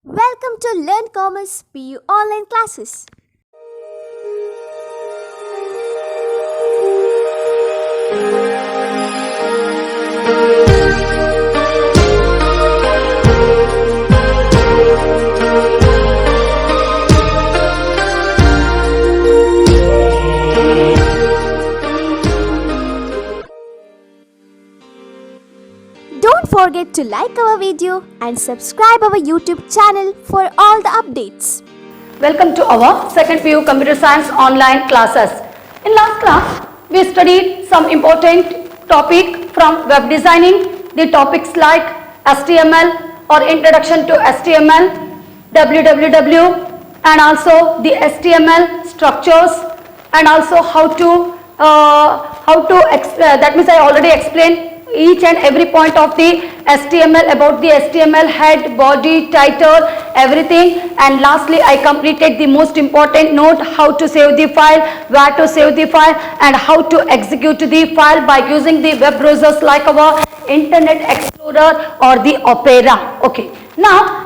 Welcome to Learn Commerce PU online classes. Don't forget to like our video and subscribe our YouTube channel for all the updates. Welcome to our second PU Computer Science online classes. In last class, we studied some important topic from web designing, the topics like HTML or introduction to HTML, www, and also the HTML structures, and also that means I already explained each and every point of the HTML, about the HTML head, body, title, everything, and lastly I completed the most important note, how to save the file, where to save the file, and how to execute the file by using the web browsers like our Internet Explorer or the Opera. Okay, now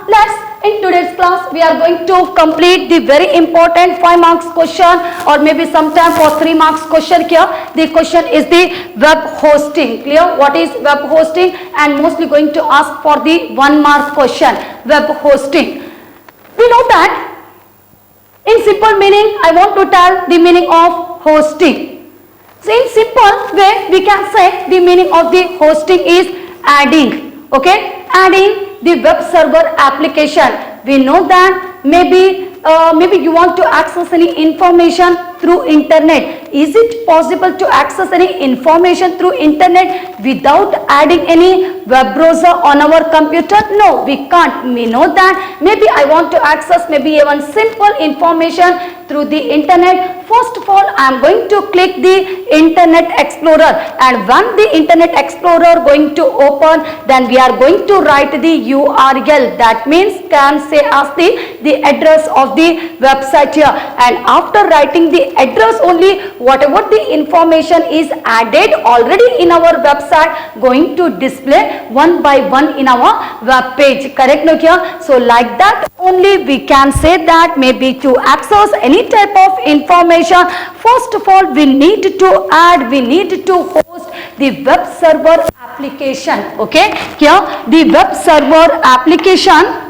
in today's class we are going to complete the very important 5 marks question, or maybe sometime for 3 marks question here. The question is the web hosting. Clear? What is web hosting? And mostly going to ask for the 1 mark question, web hosting. We know that in simple meaning I want to tell the meaning of hosting. So in simple way we can say the meaning of the hosting is adding. Okay, adding the web server application. We know that maybe you want to access any information through internet. Is it possible to access any information through internet without adding any web browser on our computer? No, we can't. We know that maybe I want to access maybe even simple information through the internet. First of all, I am going to click the Internet Explorer, and when the Internet Explorer going to open, then we are going to write the URL. That means can say as the address of the website here, and after writing the address only, whatever the information is added already in our website going to display one by one in our web page. Correct no here? So like that only we can say that maybe to access any type of information, first of all we need to host the web server application. Okay, here the web server application.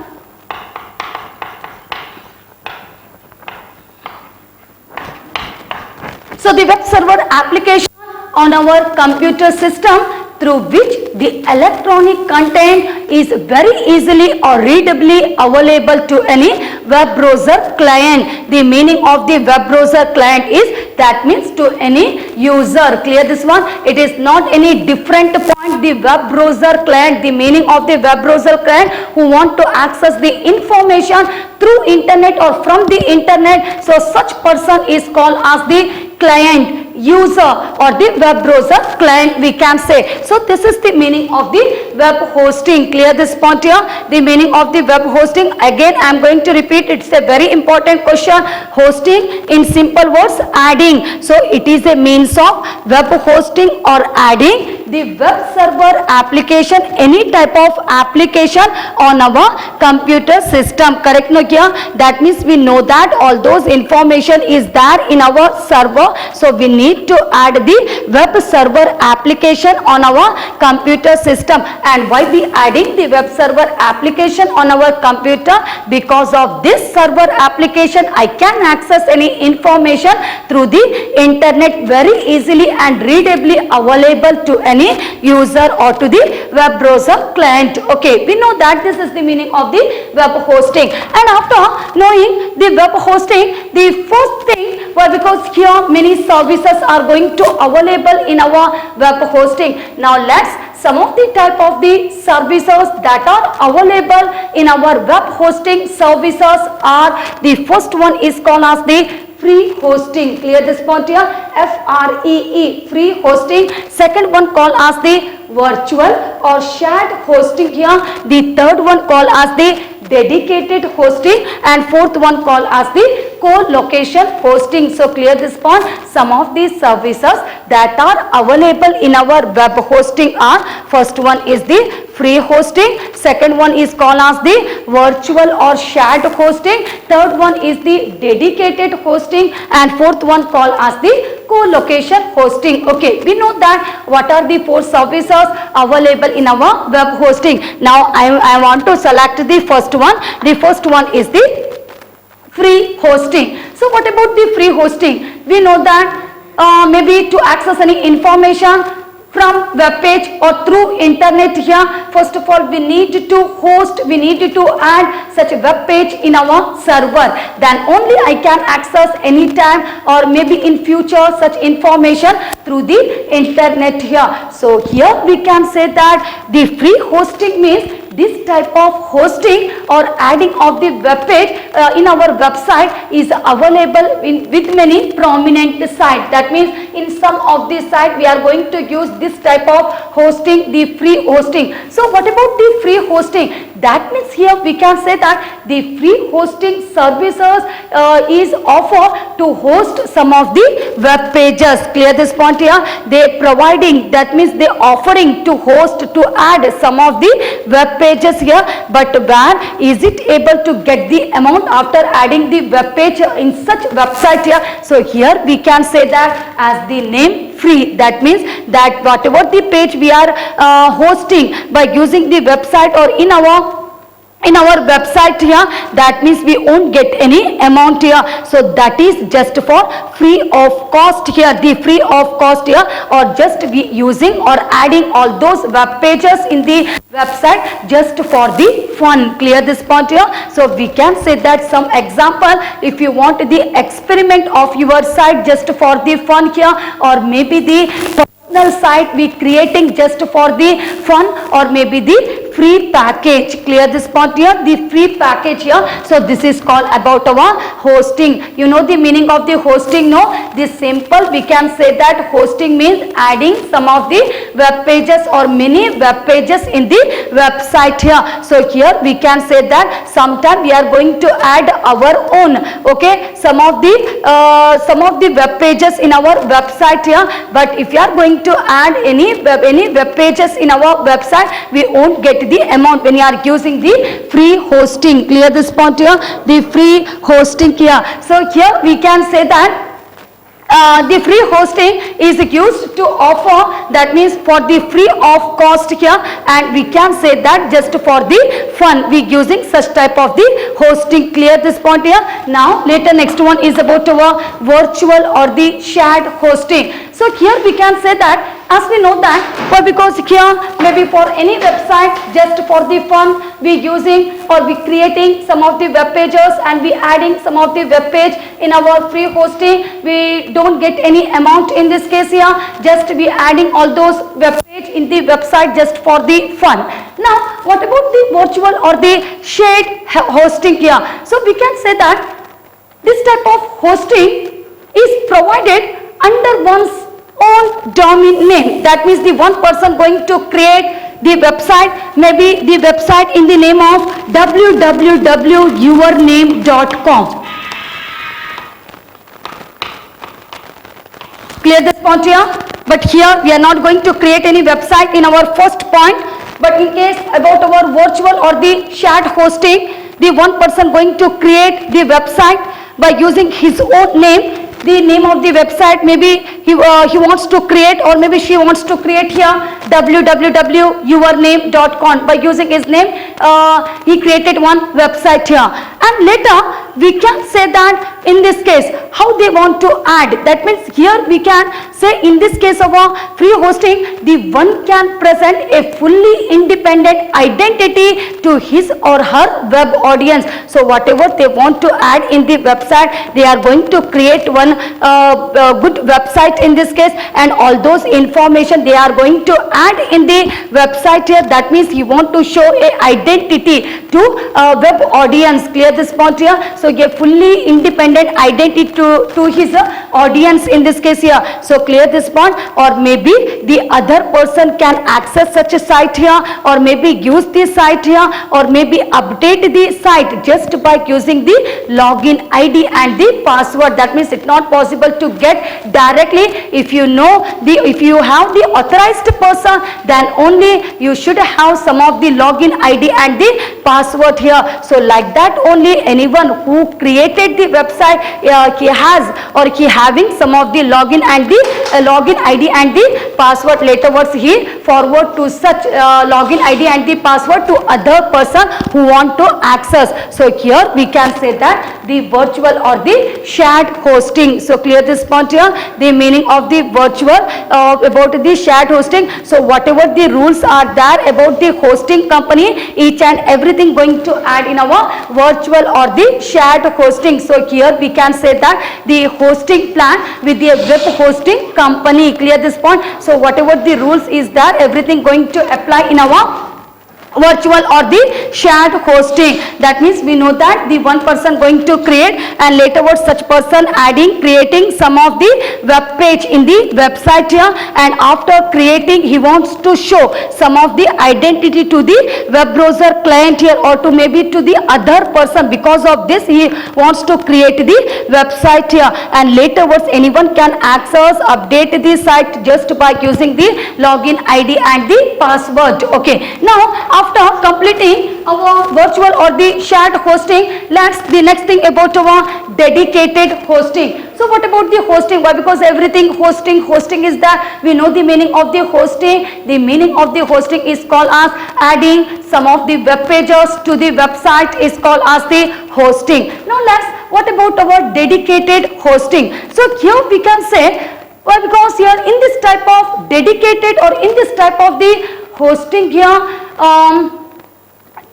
So the web server application on our computer system through which the electronic content is very easily or readably available to any web browser client. The meaning of the web browser client is, that means to any user. Clear this one? It is not any different point. The web browser client, the meaning of the web browser client who want to access the information through internet or from the internet. So such person is called as the client, user, or the web browser client we can say. So this is the meaning of the web hosting. Clear this point here? The meaning of the web hosting. Again I am going to repeat, it's a very important question. Hosting in simple words, adding. So it is a means of web hosting or adding the web server application, any type of application on our computer system. Correct no here? That means we know that all those information is there in our server. So we need to add the web server application on our computer system. And why we adding the web server application on our computer? Because of this server application I can access any information through the internet very easily and readably available to any user or to the web browser client. Okay, we know that this is the meaning of the web hosting. And after knowing the web hosting, the first thing, well, because here many services are going to available in our web hosting. Now let's some of the type of the services that are available in our web hosting services are, the first one is called as the free hosting. Clear this point here? FREE, free hosting. Second one called as the virtual or shared hosting here. The third one called as the dedicated hosting, and fourth one called as the co-location hosting. So clear this point. Some of these services that are available in our web hosting are, first one is the free hosting, second one is called as the virtual or shared hosting, third one is the dedicated hosting, and fourth one called as the co-location hosting. Okay, we know that what are the four services available in our web hosting. Now I want to select the first one. The first one is the free hosting. So what about the free hosting? We know that maybe to access any information from web page or through internet here, first of all we need to host, we need to add such a web page in our server, then only I can access anytime or maybe in future such information through the internet here. So here we can say that the free hosting means this type of hosting or adding of the web page in our website is available with many prominent sites. That means in some of the site we are going to use this type of hosting, the free hosting. So what about the free hosting? That means here we can say that the free hosting services is offered to host some of the web pages. Clear this point here? They providing, that means they offering to host, to add some of the web pages here, but where is it able to get the amount after adding the web page in such website here? So here we can say that as the name free, that means that whatever the page we are hosting by using the website or in our website here, that means we won't get any amount here. So that is just for free of cost here, the free of cost here, or just we using or adding all those web pages in the website just for the fun. Clear this point here? So we can say that some example, if you want the experiment of your site just for the fun here, or maybe the site we creating just for the fun, or maybe the free package. Clear this point here? The free package here. So this is called about our hosting. You know the meaning of the hosting, no? This simple, we can say that hosting means adding some of the web pages or many web pages in the website here. So here we can say that sometime we are going to add our own, okay, some of the web pages in our website here. But if you are going to add any web pages in our website, we won't get the amount when you are using the free hosting. Clear this point here? The free hosting here. So here we can say that the free hosting is used to offer, that means for the free of cost here, and we can say that just for the fun we using such type of the hosting. Clear this point here? Now later next one is about our virtual or the shared hosting. So here we can say that, as we know that, because here maybe for any website just for the fun we using or we creating some of the web pages and we adding some of the web page in our free hosting, we don't get any amount in this case here, just we adding all those web page in the website just for the fun. Now what about the virtual or the shared hosting here? So we can say that this type of hosting is provided under one's own domain name. That means the one person going to create the website, maybe the website in the name of www.yourname.com. Clear this point here? But here we are not going to create any website in our first point, but in case about our virtual or the shared hosting, the one person going to create the website by using his own name. The name of the website maybe he wants to create, or maybe she wants to create here www.yourname.com. By using his name he created one website here, and later we can say that in this case how they want to add. That means here we can say in this case of a free hosting, the one can present a fully independent identity to his or her web audience. So whatever they want to add in the website, they are going to create one good website in this case, and all those information they are going to add in the website here. That means you want to show a identity to web audience. Clear this point here? So a fully independent independent identity to his audience in this case here. So clear this point, or maybe the other person can access such a site here, or maybe use the site here, or maybe update the site just by using the login ID and the password. That means it's not possible to get directly. If you know if you have the authorized person, then only you should have some of the login ID and the password here. So like that only anyone who created the website, he has or he having some of the login and the login ID and the password. Laterwards he forward to such login ID and the password to other person who want to access. So here we can say that the virtual or the shared hosting. So clear this point here, the meaning of the virtual about the shared hosting. So whatever the rules are there about the hosting company, each and everything going to add in our virtual or the shared hosting. So here we can say that the hosting plan with the web hosting company. Clear this point. So whatever the rules is there, everything going to apply in our virtual or the shared hosting. That means we know that the one person going to create, and later what such person creating some of the web page in the website here, and after creating he wants to show some of the identity to the web browser client here, or to maybe to the other person. Because of this he wants to create the website here, and later what anyone can access, update the site just by using the login ID and the password. Okay, now after completing our virtual or the shared hosting, let's the next thing about our dedicated hosting. So what about the hosting? Why? Because everything hosting is that we know the meaning of the hosting. The meaning of the hosting is called as adding some of the web pages to the website is called as the hosting. Now what about our dedicated hosting? So here we can say, why? Because here in this type of dedicated or in this type of the hosting here,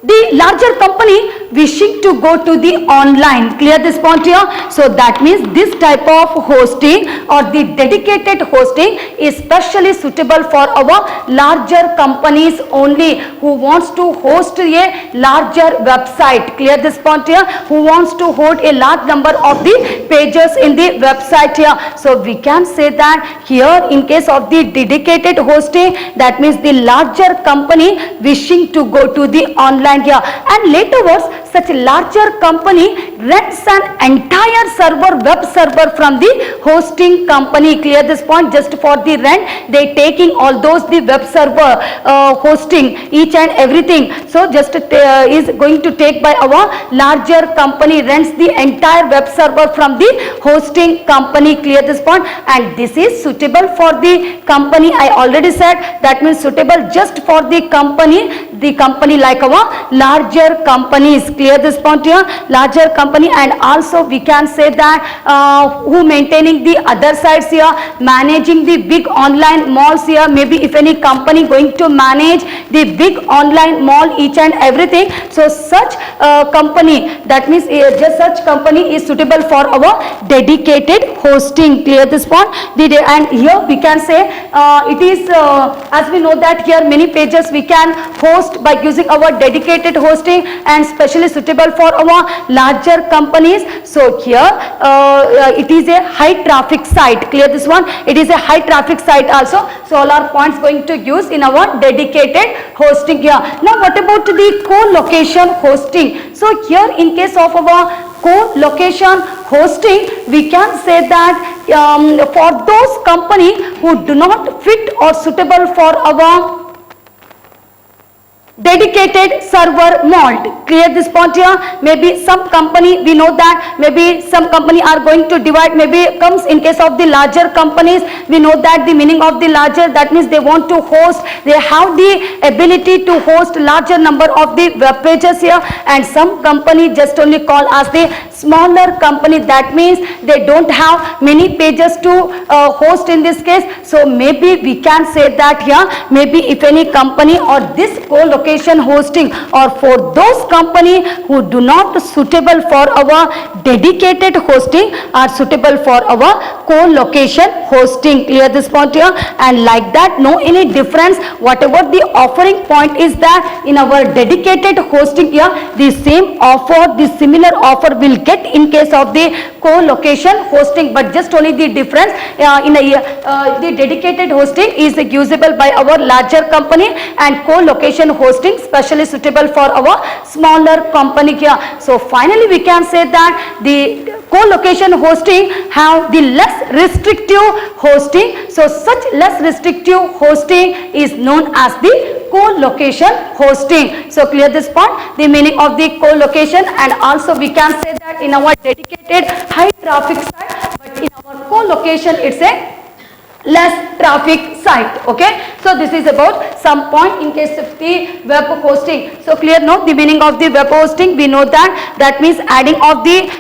the larger company wishing to go to the online. Clear this point here. So that means this type of hosting or the dedicated hosting is specially suitable for our larger companies only, who wants to host a larger website. Clear this point here. Who wants to hold a large number of the pages in the website here. So we can say that here in case of the dedicated hosting, that means the larger company wishing to go to the online here, and later such a larger company rents an entire web server from the hosting company. Clear this point. Just for the rent they taking all those the web server hosting each and everything. So just is going to take by our larger company, rents the entire web server from the hosting company. Clear this point. And this is suitable for the company. I already said that means suitable just for the company like our larger companies. Clear this point here. Larger company, and also we can say that who maintaining the other sites here, managing the big online malls here. Maybe if any company going to manage the big online mall each and everything, so such company, that means just such company is suitable for our dedicated hosting. Clear this point. And here we can say it is as we know that here many pages we can host by using our dedicated hosting, and specially suitable for our larger companies. So here it is a high traffic site. Clear this one. It is a high traffic site also. So all our points going to use in our dedicated hosting here. Now what about the co-location hosting? So here in case of our co-location hosting, we can say that for those company who do not fit or suitable for our dedicated server mold. Clear this point here. Maybe some company, we know that maybe some company are going to divide, maybe comes in case of the larger companies, we know that the meaning of the larger, that means they want to host, they have the ability to host larger number of the web pages here, and some company just only call as the smaller company, that means they don't have many pages to host in this case. So maybe we can say that here, maybe if any company or this co-location co-location hosting, or for those company who do not suitable for our dedicated hosting are suitable for our co-location hosting. Clear this point here? And like that, no any difference, whatever the offering point is that in our dedicated hosting here, the same offer, the similar offer will get in case of the co-location hosting, but just only the difference the dedicated hosting is usable by our larger company and co-location hosting specially suitable for our smaller company here. So finally we can say that the co-location hosting have the less restrictive hosting. So such less restrictive hosting is known as the co-location hosting. So clear this point, the meaning of the co-location, and also we can say that in our dedicated high traffic site, but in our co-location it's a less traffic site. Okay, so this is about some point in case of the web hosting. So clear now the meaning of the web hosting, we know that means adding of the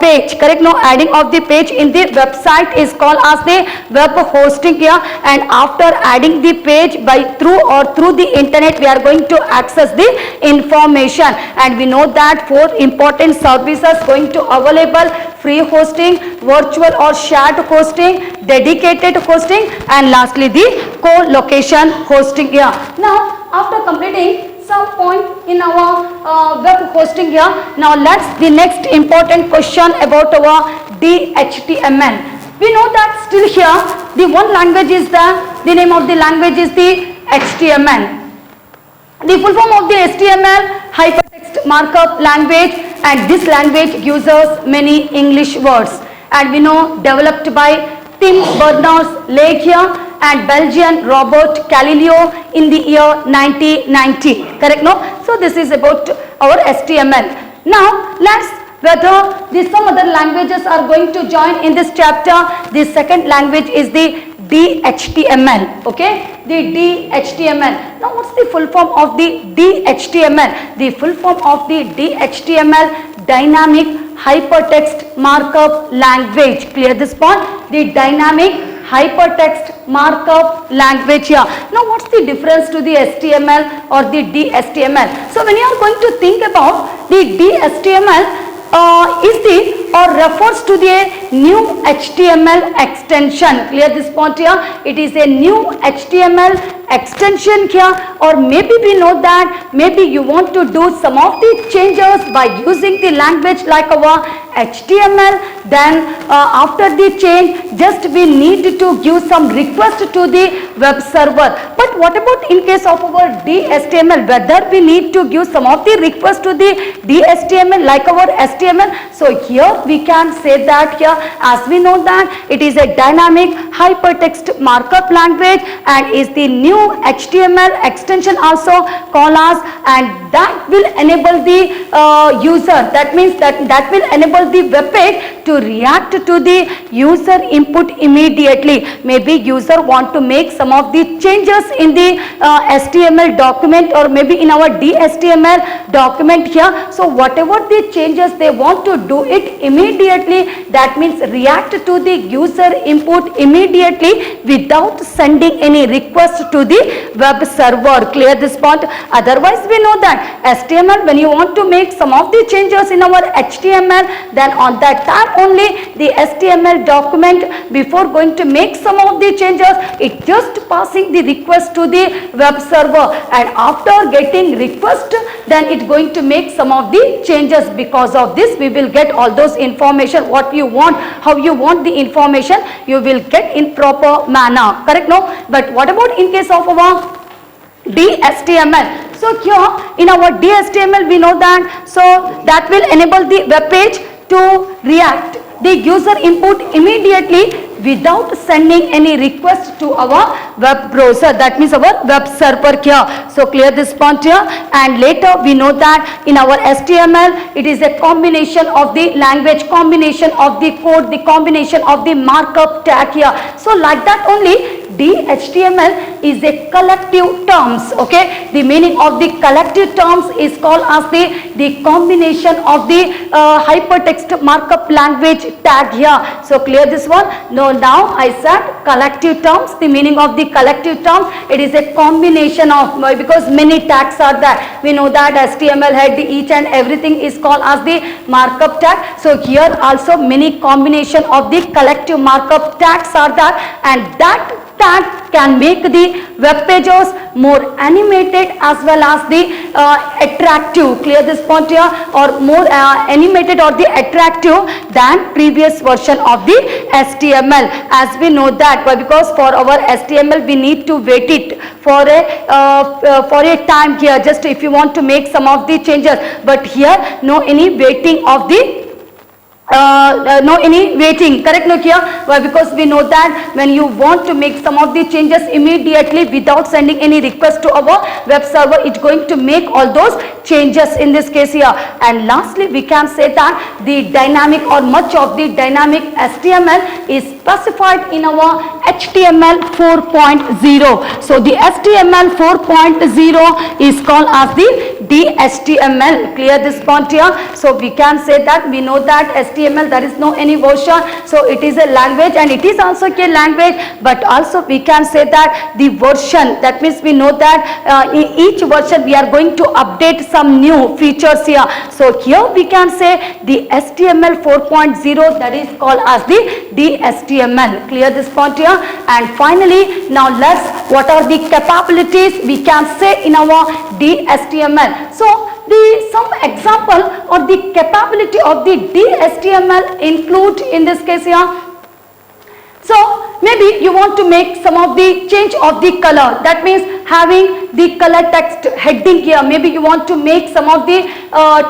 page, correct? No, adding of the page in the website is called as the web hosting here, and after adding the page by through the internet we are going to access the information, and we know that 4 important services going to available: free hosting, virtual or shared hosting, dedicated hosting, and lastly the co-location hosting here. Now after completing some point in our web hosting here, now let's the next important question about our DHTML. We know that still here the one language is the name of the language is the HTML. The full form of the HTML, hypertext markup language, and this language uses many English words, and we know developed by Tim Berners-Lee here and Belgian Robert Galileo in the year 1990, correct? No, so this is about our HTML. Now let's whether some other languages are going to join in this chapter. The second language is the DHTML. Okay, the DHTML. Now what's the full form of the DHTML? The full form of the DHTML, dynamic hypertext markup language. Clear this point? The dynamic hypertext markup language here. Now what's the difference to the HTML or the DHTML? So when you are going to think about the DHTML, is the or refers to the new HTML extension. Clear this point here? It is a new HTML extension here, or maybe we know that maybe you want to do some of the changes by using the language like our HTML. Then after the change, just we need to give some request to the web server. But what about in case of our DHTML, whether we need to give some of the request to the DHTML like our HTML? So here we can say that here, as we know that it is a dynamic hypertext markup language and is the new HTML extension also called as, and that will enable the user, that means that will enable the web page to react to the user input immediately. Maybe user want to make some of the changes in the HTML document, or maybe in our DHTML document here. So whatever the changes they want to do it immediately, that means react to the user input immediately without sending any request to the web server. Clear this point? Otherwise we know that HTML, when you want to make some of the changes in our HTML, then on that time only the HTML document, before going to make some of the changes, it just passing the request to the web server, and after getting request, then it going to make some of the changes. Because of this we will get all those information what you want, how you want the information, you will get in proper manner, correct? No, but what about in case of our DHTML? So here in our DHTML we know that, so that will enable the web page to react the user input immediately without sending any request to our web browser, that means our web server here. So clear this point here. And later we know that in our HTML it is a combination of the language, combination of the code, the combination of the markup tag here. So like that only DHTML is a collective terms. Okay, the meaning of the collective terms is called as the combination of the hypertext markup language tag here. So clear this one? No, now I said collective terms. The meaning of the collective term, it is a combination of, because many tags are there. We know that HTML head, each and everything is called as the markup tag. So here also many combination of the collective markup tags are there, and that tag can make the web pages more animated as well as the attractive. Clear this point here? Or more animated or the attractive than previous version of the HTML. As we know that, because for our HTML we need to wait it for a time here, just if you want to make some of the changes, but here no any waiting of the no any waiting, correct? No here, why? Because we know that when you want to make some of the changes immediately without sending any request to our web server, it's going to make all those changes in this case here. And lastly, we can say that the dynamic or much of the dynamic HTML is specified in our HTML 4.0. So the HTML 4.0 is called as the DHTML. Clear this point here? So we can say that we know that HTML, there is no any version, so it is a language, and it is also a language, but also we can say that the version, that means we know that in each version we are going to update some new features here. So here we can say the HTML 4.0, that is called as the DHTML. Clear this point here? And finally, now let's, what are the capabilities we can say in our DHTML? So some example or the capability of the DHTML include in this case here. So maybe you want to make some of the change of the color, that means having the color text heading here, maybe you want to make some of the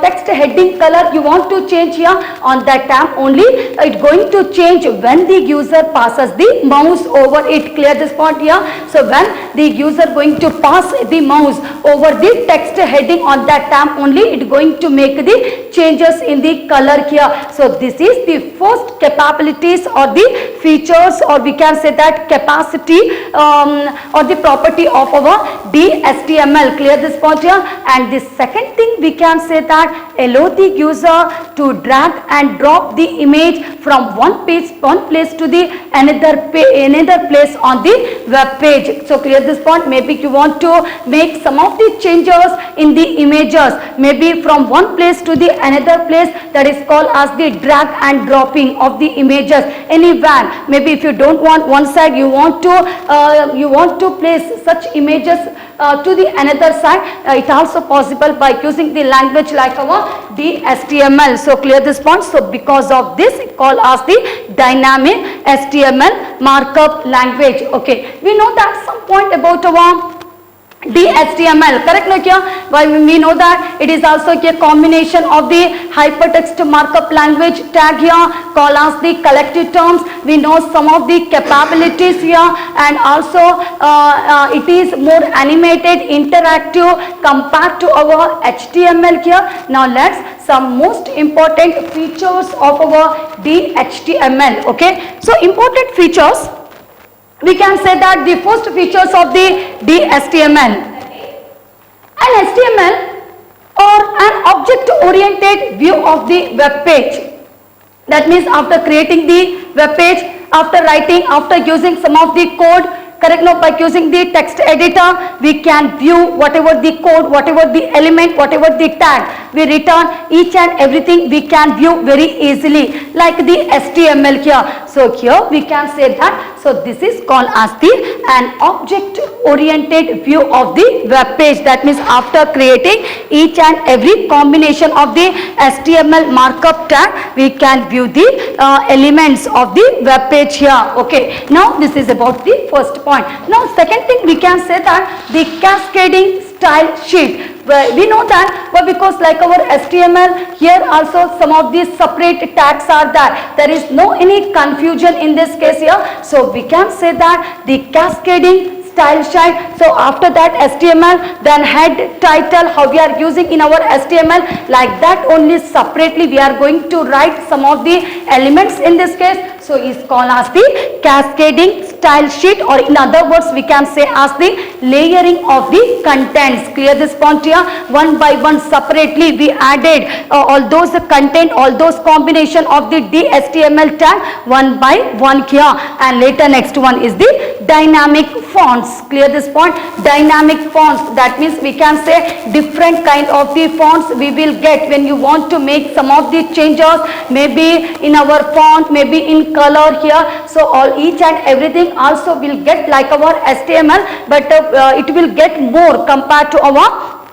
text heading color you want to change here. On that time only it's going to change when the user passes the mouse over it. Clear this point here? So when the user going to pass the mouse over the text heading, on that time only it's going to make the changes in the color here. So this is the first capabilities or the features, or we can say that capacity or the property of our DHTML. Clear this point here? And the second thing we can say that allow the user to drag and drop the image from one place to the another place on the web page. So clear this point? Maybe you want to make some of the changes in the images, maybe from one place to the another place, that is called as the drag and dropping of the images anywhere. Maybe if you don't want one side, you want to place such images to the another side, it also possible by using the language like our DHTML. So clear this point? So because of this, it called as the dynamic HTML markup language. Okay, we know that some point about our DHTML, correct? No here, why we know that it is also a combination of the hypertext markup language tag here called as the collective terms. We know some of the capabilities here, and also it is more animated, interactive compared to our HTML here. Now let's some most important features of our DHTML. Okay, so important features, we can say that the first features of the DHTML. An HTML or an object-oriented view of the web page. That means after creating the web page, after writing, after using some of the code, correct? Now by using the text editor, we can view whatever the code, whatever the element, whatever the tag we return, each and everything we can view very easily, like the HTML here. So here we can say that, so this is called as an object oriented view of the web page. That means after creating each and every combination of the HTML markup tag, we can view the elements of the web page here. Okay, now this is about the first point. Now second thing, we can say that the cascading style sheet. We know that because like our HTML, here also some of these separate tags are there. There is no any confusion in this case here. So we can say that the cascading style sheet. So after that HTML, then head, title, how we are using in our HTML, like that only separately we are going to write some of the elements in this case. So is called as the cascading style sheet, or in other words we can say as the layering of the contents. Clear this point here? One by one separately we added all those content, all those combination of the HTML tag one by one here, and later next one is the dynamic fonts. Clear this point? Dynamic fonts, that means we can say different kind of the fonts we will get when you want to make some of the changes, maybe in our font, maybe in color here. So all each and everything also will get like our HTML, but it will get more compared to our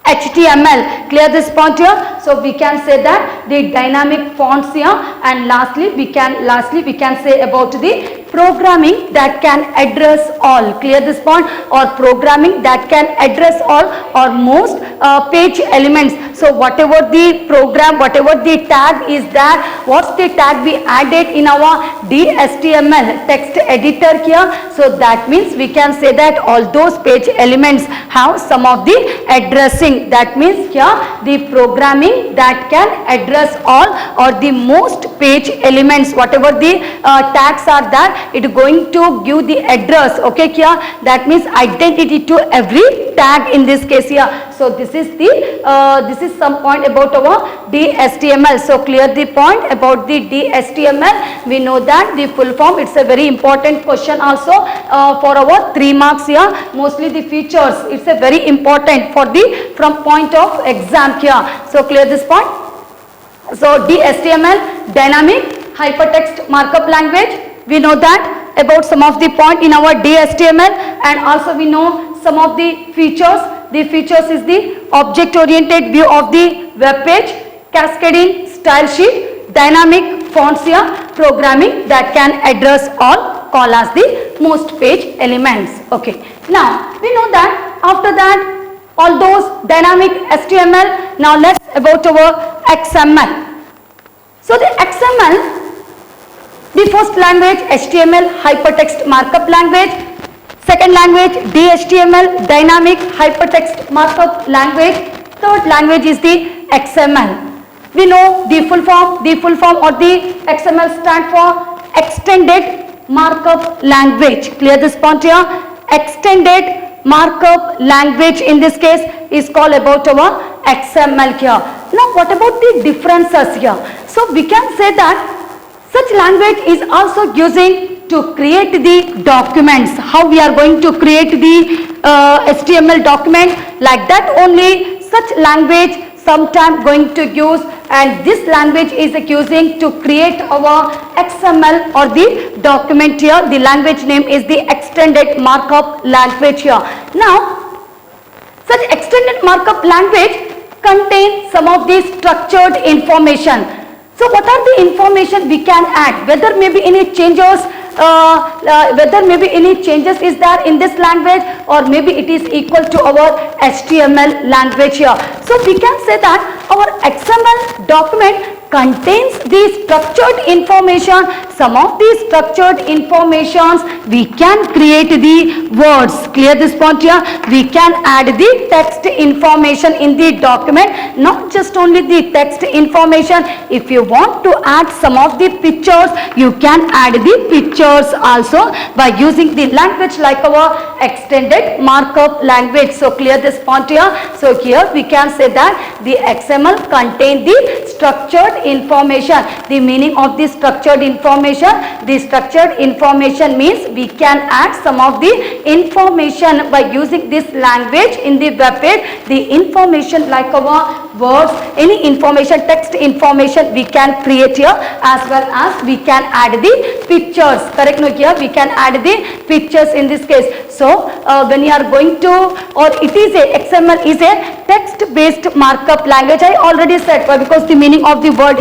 HTML. Clear this point here? So we can say that the dynamic fonts here, and lastly we can say about the programming that can address all. Clear this point? Or programming that can address all or most page elements. So whatever the program, whatever the tag is there, what's the tag we added in our HTML text editor here. So that means we can say that all those page elements have some of the addressing. That means here the programming that can address all or the most page elements, whatever the tags are there, it is going to give the address. Okay here, that means identity to every tag in this case here. So this is some point about our HTML. So clear the point about the HTML. We know that the full form, it's a very important question also for our 3 marks here. Mostly the features, it's a very important for the from point of exam here. So clear this point. So HTML, dynamic hypertext markup language. We know that about some of the point in our HTML, and also we know some of the features. The features is the object oriented view of the web page, cascading style sheet, dynamic fonts here, programming that can address all, call as the most page elements. Okay. Now we know that after that all those dynamic HTML. Now let's about our XML. So the XML, the first language HTML hypertext markup language, second language HTML dynamic hypertext markup language, third language is the XML. We know the full form or the XML stand for extended markup language. Clear this point here? Extended markup language in this case is called about our XML here. Now what about the differences here? So we can say that such language is also using to create the documents. How we are going to create the HTML document, like that only such language sometime going to use, and this language is using to create our XML or the document here. The language name is the extended markup language here. Now such extended markup language contains some of the structured information. So what are the information we can add, whether maybe any changes is there in this language, or maybe it is equal to our HTML language here. So we can say that our XML document contains the structured information. Some of these structured informations we can create the words. Clear this point here? We can add the text information in the document, not just only the text information. If you want to add some of the pictures, you can add the pictures also by using the language like our extended markup language. So clear this point here? So here we can say that the XML contains the structured information. The meaning of the structured information, the structured information means we can add some of the information by using this language in the web page. The information like our words, any information, text information we can create here, as well as we can add the pictures. Correct? No, here we can add the pictures in this case. So when you are going to, or it is a XML is a text based markup language. I already said why, because the meaning of the words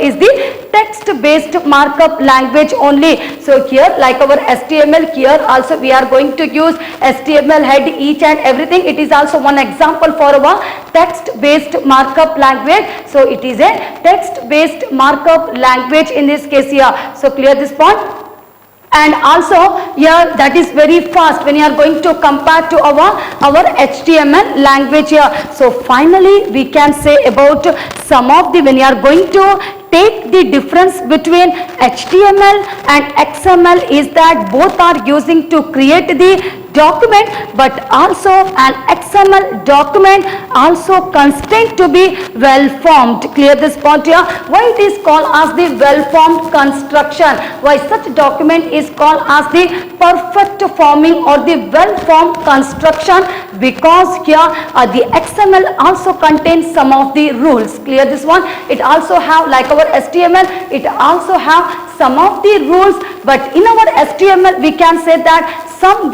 is the text based markup language only. So here like our HTML, here also we are going to use HTML head each and everything. It is also one example for our text based markup language. So it is a text based markup language in this case here. So clear this point? and also here that is very fast when you are going to compare to our HTML language here. So finally we can say about some of the, when you are going to take the difference between HTML and XML is that both are using to create the document, but also an XML document also constrained to be well formed. Clear this point here? Why it is called as the well formed construction? Why such document is called as the perfect forming or the well formed construction? Because here the XML also contains some of the rules. Clear this one? It also have, like our HTML, it also have some of the rules, but in our HTML we can say that some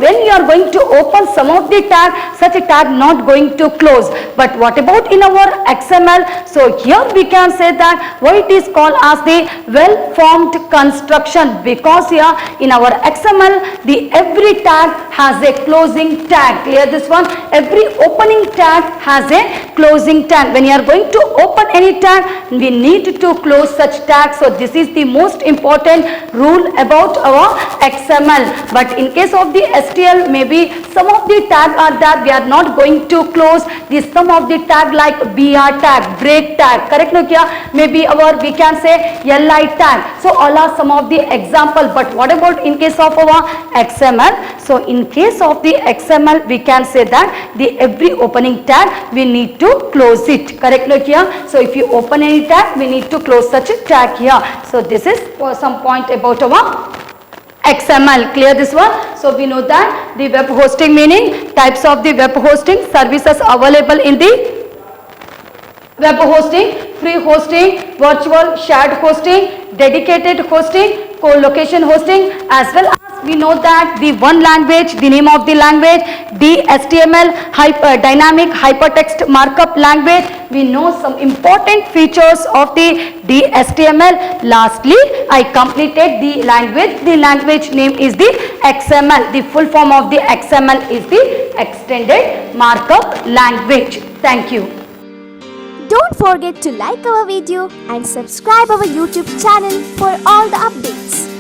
when you are going to open some of the tag, such a tag not going to close. But what about in our XML? So here we can say that why it is called as the well formed construction, because here in our XML the every tag has a closing tag. Clear this one? Every opening tag has a closing tag. When you are going to open any tag, we need to close such tag. So this is the most important rule about our XML. But in case of the STL, maybe some of the tag are there, we are not going to close this. Some of the tag like BR tag, break tag, correct no kya? Maybe our, we can say LI tag. So all are some of the example. But what about in case of our XML? So in case of the XML, we can say that the every opening tag we need to close it, correct no kya? So if you open any tag, we need to close such a tag here. So this is for some point about our XML. Clear this one? So we know that the web hosting meaning, types of the web hosting, services available in the web hosting, free hosting, virtual shared hosting, dedicated hosting, co-location hosting, as well as we know that the one language, the name of the language, DHTML, dynamic hypertext markup language. We know some important features of the DHTML. Lastly, I completed the language. The language name is the XML. The full form of the XML is the extended markup language. Thank you. Don't forget to like our video and subscribe our YouTube channel for all the updates.